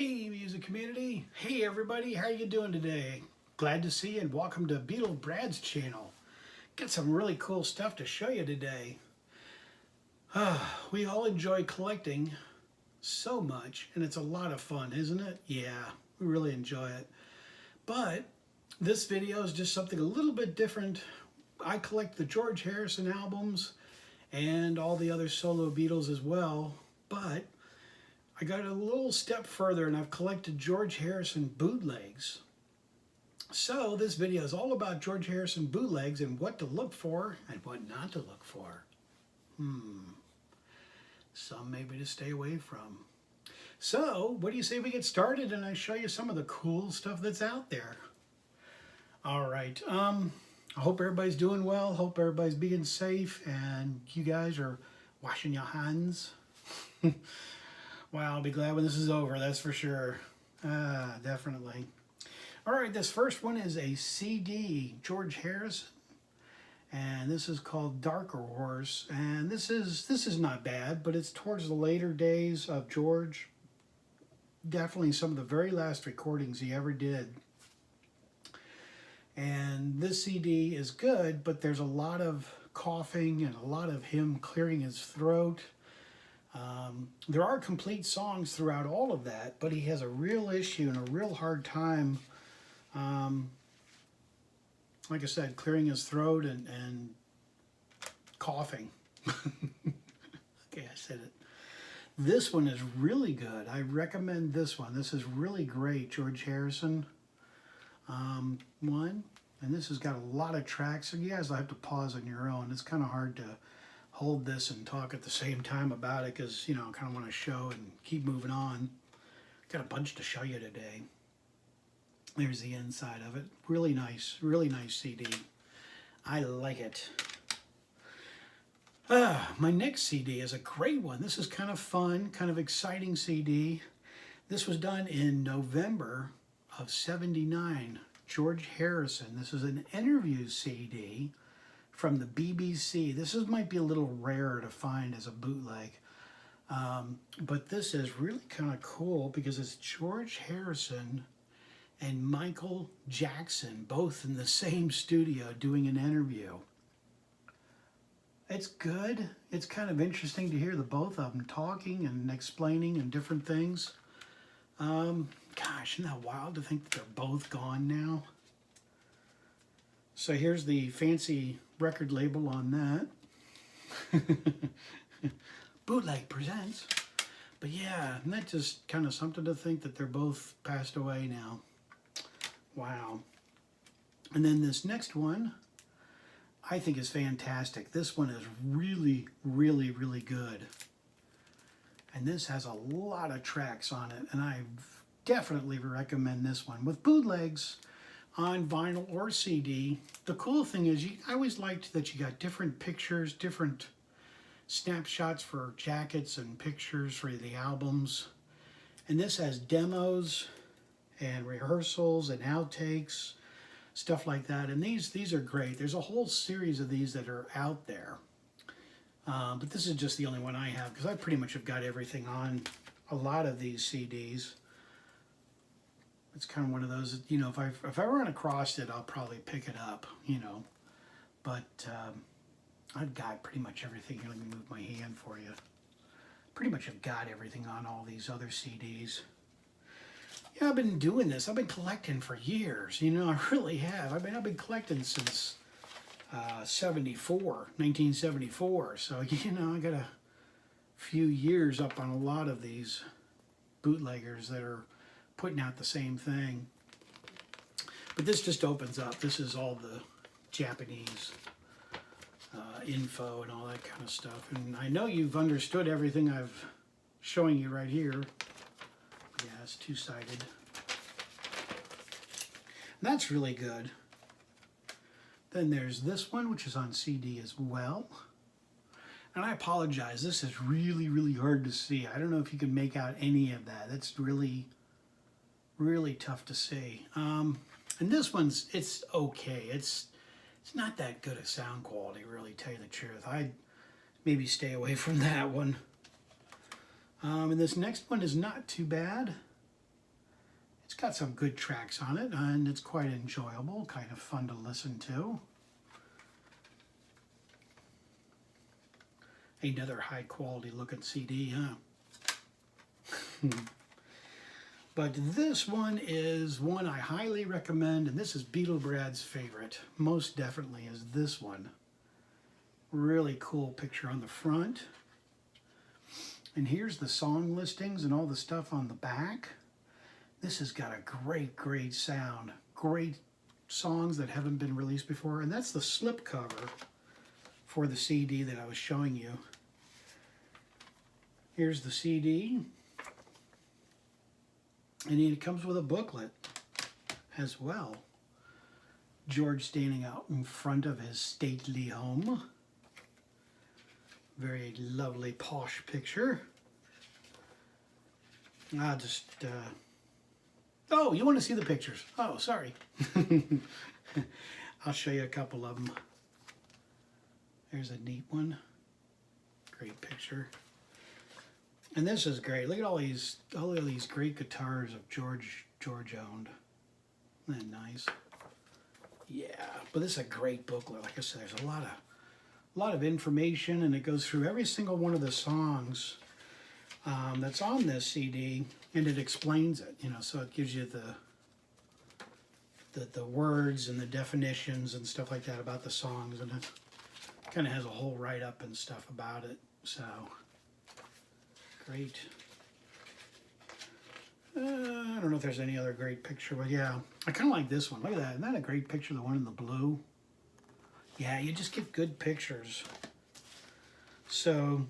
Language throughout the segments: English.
Hey music community, hey everybody, how you doing today? Glad to see you and welcome to Beatle Brad's channel. Got some really cool stuff to show you today. We all enjoy collecting so much and it's a lot of fun, isn't it? Yeah, we really enjoy it. But this video is just something a little bit different. I collect the George Harrison albums and all the other solo Beatles as well, but I got a little step further and I've collected George Harrison bootlegs. So this video is all about George Harrison bootlegs and what to look for and what not to look for. Some maybe to stay away from. So what do you say we get started and I show you some of the cool stuff that's out there. All right, I hope everybody's doing well. Hope everybody's being safe and you guys are washing your hands. Wow, I'll be glad when this is over, that's for sure. Definitely. All right, this first one is a CD, George Harrison, and this is called Darker Horse. And this is not bad, but it's towards the later days of George. Definitely some of the very last recordings he ever did. And this CD is good, but there's a lot of coughing and a lot of him clearing his throat. There are complete songs throughout all of that, but he has a real issue and a real hard time, like I said, clearing his throat and coughing. Okay, I said it. This one is really good. I recommend this one. This is really great, George Harrison one. And this has got a lot of tracks, so you guys will have to pause on your own. It's kind of hard to hold this and talk at the same time about it because, you know, I kind of want to show and keep moving on. Got a bunch to show you today. There's the inside of it. Really nice CD. I like it. My next CD is a great one. This is kind of fun, kind of exciting CD. This was done in November of '79. George Harrison. This is an interview CD from the BBC. This might be a little rare to find as a bootleg, but this is really kind of cool because it's George Harrison and Michael Jackson both in the same studio doing an interview. It's good. It's kind of interesting to hear the both of them talking and explaining and different things. Gosh, isn't that wild to think that they're both gone now? So here's the fancy record label on that. Bootleg presents. But yeah, isn't that just kind of something to think that they're both passed away now? Wow. And then this next one, I think is fantastic. This one is really, really, really good. And this has a lot of tracks on it, and I definitely recommend this one. With bootlegs on vinyl or CD, the cool thing is I always liked that you got different pictures, different snapshots for jackets and pictures for the albums. And this has demos and rehearsals and outtakes, stuff like that. And these are great. There's a whole series of these that are out there. But this is just the only one I have because I pretty much have got everything on a lot of these CDs. It's kind of one of those, you know, if I run across it, I'll probably pick it up, you know. But I've got pretty much everything. Here, let me move my hand for you. Pretty much have got everything on all these other CDs. Yeah, I've been doing this. I've been collecting for years. You know, I really have. I've been collecting since 1974. So, you know, I got a few years up on a lot of these bootleggers that are putting out the same thing. But this just opens up. This is all the Japanese info and all that kind of stuff. And I know you've understood everything I've showing you right here. Yeah, it's two-sided. And that's really good. Then there's this one, which is on CD as well. And I apologize, this is really, really hard to see. I don't know if you can make out any of that. That's really, really tough to see. And this one's, it's okay. It's not that good a sound quality, really, tell you the truth. I'd maybe stay away from that one. And this next one is not too bad. It's got some good tracks on it, and it's quite enjoyable, kind of fun to listen to. Another high quality looking CD, huh? But this one is one I highly recommend, and this is Beatle Brad's favorite. Most definitely is this one. Really cool picture on the front. And here's the song listings and all the stuff on the back. This has got a great, great sound. Great songs that haven't been released before. And that's the slip cover for the CD that I was showing you. Here's the CD. And it comes with a booklet as well. George standing out in front of his stately home. Very lovely, posh picture. I'll just... Oh, you want to see the pictures? Oh, sorry. I'll show you a couple of them. There's a neat one. Great picture. And this is great. Look at all of these great guitars of George owned. Isn't that nice? Yeah, but this is a great booklet. Like I said, there's a lot of information, and it goes through every single one of the songs that's on this CD, and it explains it. You know, so it gives you the words and the definitions and stuff like that about the songs, and it kind of has a whole write-up and stuff about it. So. Great. I don't know if there's any other great picture, but yeah, I kind of like this one. Look at that. Isn't that a great picture, the one in the blue? Yeah, you just get good pictures. So,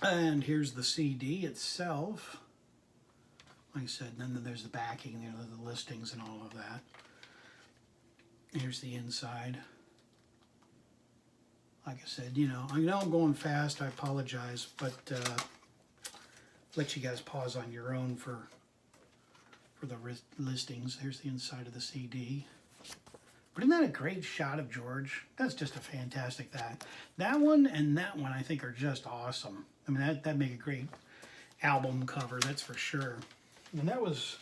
and here's the CD itself. Like I said, and then there's the backing, you know, the listings and all of that. Here's the inside. Like I said, you know I'm going fast. I apologize, but let you guys pause on your own for the listings. Here's the inside of the CD. But isn't that a great shot of George? That's just a fantastic that one and that one I think are just awesome. I mean that make a great album cover, that's for sure. And that was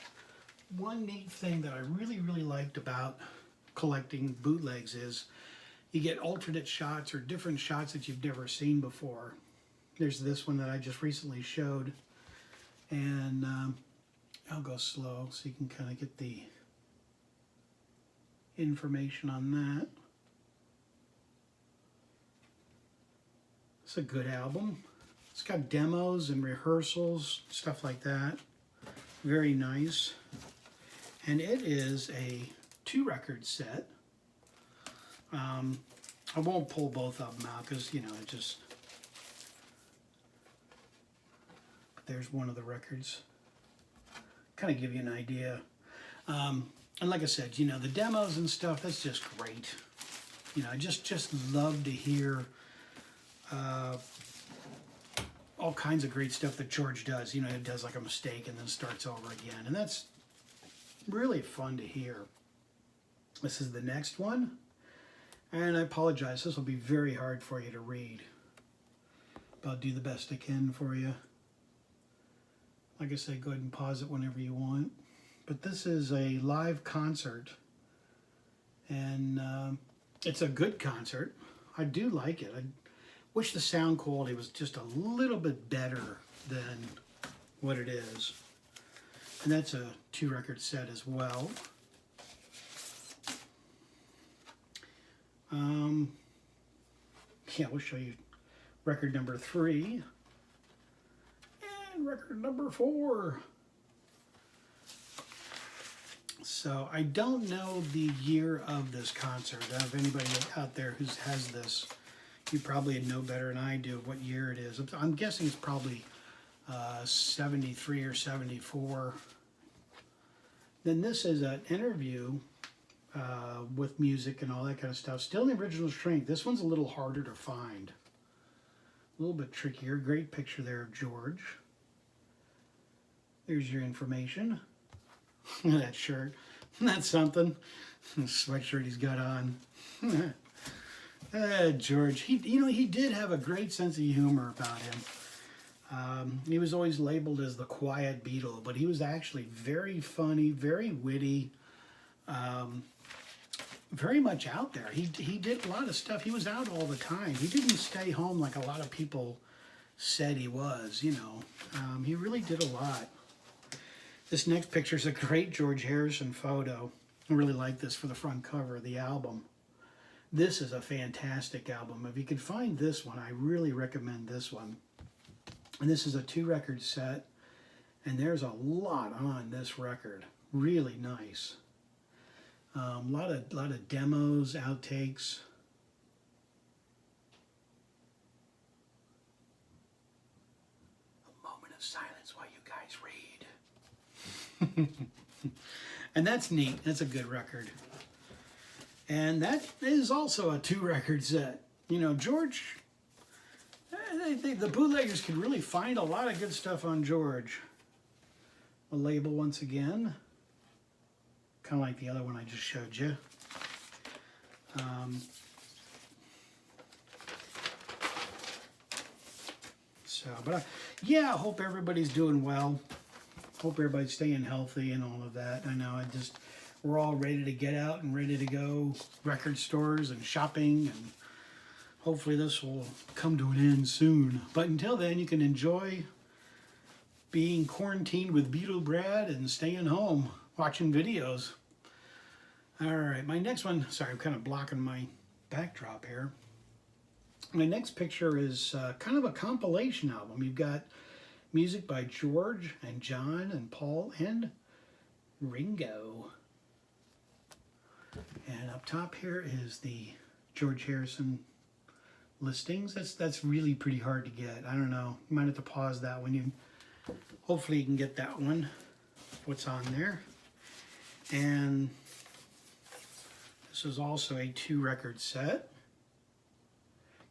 one neat thing that I really liked about collecting bootlegs is you get alternate shots or different shots that you've never seen before. There's this one that I just recently showed, and I'll go slow so you can kind of get the information on that. It's a good album. It's got demos and rehearsals, stuff like that. Very nice. And it is a 2-record set. I won't pull both of them out because, you know, it just... But there's one of the records. Kind of give you an idea. And like I said, you know, the demos and stuff, that's just great. You know, I just love to hear all kinds of great stuff that George does. You know, he does like a mistake and then starts over again. And that's really fun to hear. This is the next one. And I apologize, this will be very hard for you to read. But I'll do the best I can for you. Like I said, go ahead and pause it whenever you want. But this is a live concert. And it's a good concert. I do like it. I wish the sound quality was just a little bit better than what it is. And that's a 2-record set as well. Yeah, we'll show you record number 3 and record number 4. So I don't know the year of this concert. If anybody out there who has this, you probably know better than I do what year it is. I'm guessing it's probably 73 or 74. Then this is an interview with music and all that kind of stuff. Still in the original strength. This one's a little harder to find. A little bit trickier. Great picture there of George. There's your information. Look at that shirt. Isn't that something? The sweatshirt he's got on. George. He did have a great sense of humor about him. He was always labeled as the quiet Beatle, but he was actually very funny, very witty, very much out there. He did a lot of stuff. He was out all the time. He didn't stay home like a lot of people said he was, you know. He really did a lot. This next picture is a great George Harrison photo. I really like this for the front cover of the album. This is a fantastic album. If you can find this one, I really recommend this one. And this is a 2-record set, and there's a lot on this record. Really nice. A lot of demos, outtakes. A moment of silence while you guys read. And that's neat. That's a good record. And that is also a 2-record set. You know, George, the bootleggers could really find a lot of good stuff on George. A label once again. Kind of like the other one I just showed you. Yeah, I hope everybody's doing well. Hope everybody's staying healthy and all of that. I know we're all ready to get out and ready to go record stores and shopping, and hopefully this will come to an end soon. But until then, you can enjoy being quarantined with Beatle Brad and staying home, watching videos. All right, my next one, sorry, I'm kind of blocking my backdrop here. My next picture is kind of a compilation album. You've got music by George and John and Paul and Ringo. And up top here is the George Harrison listings. That's really pretty hard to get. I don't know. You might have to pause that one. Hopefully you can get that one. What's on there? And this is also a 2-record set.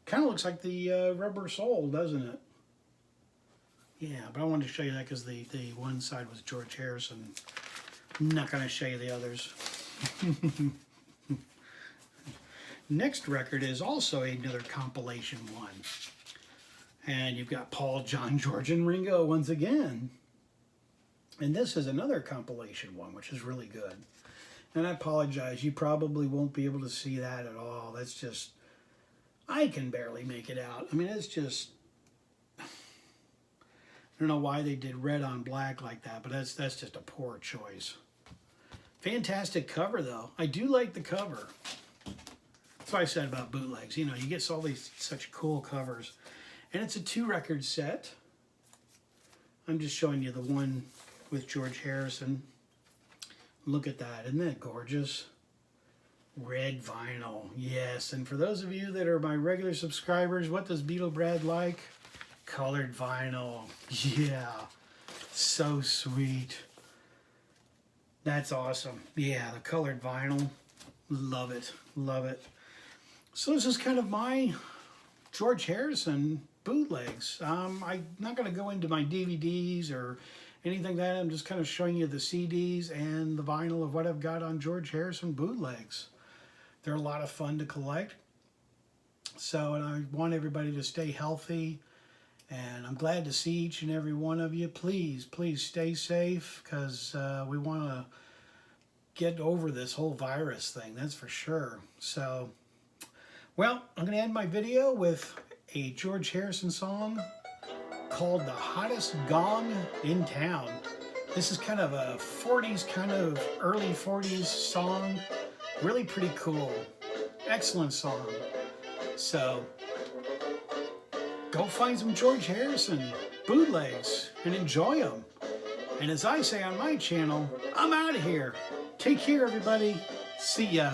Kind of looks like the Rubber Soul, doesn't it? Yeah, but I wanted to show you that because the one side was George Harrison. I'm not going to show you the others. Next record is also another compilation one. And you've got Paul, John, George, and Ringo once again. And this is another compilation one, which is really good. And I apologize, you probably won't be able to see that at all. That's just, I can barely make it out. I mean, it's just, I don't know why they did red on black like that, but that's just a poor choice. Fantastic cover, though. I do like the cover. That's what I said about bootlegs. You know, you get all these such cool covers. And it's a 2-record set. I'm just showing you the one with George Harrison. Look at that. Isn't that gorgeous? Red vinyl. Yes. And for those of you that are my regular subscribers, what does Beatle Brad like? Colored vinyl. Yeah. So sweet. That's awesome. Yeah, the colored vinyl. Love it. Love it. So this is kind of my George Harrison bootlegs. I'm not going to go into my DVDs or anything like that. I'm just kind of showing you the CDs and the vinyl of what I've got on George Harrison bootlegs. They're a lot of fun to collect. So, and I want everybody to stay healthy. And I'm glad to see each and every one of you. Please, please stay safe, because we want to get over this whole virus thing, that's for sure. So, well, I'm going to end my video with a George Harrison song called The Hottest Gong in Town. This is kind of a 40s, kind of early 40s song. Really pretty cool. Excellent song. So, go find some George Harrison bootlegs and enjoy them. And as I say on my channel, I'm out of here. Take care, everybody. See ya.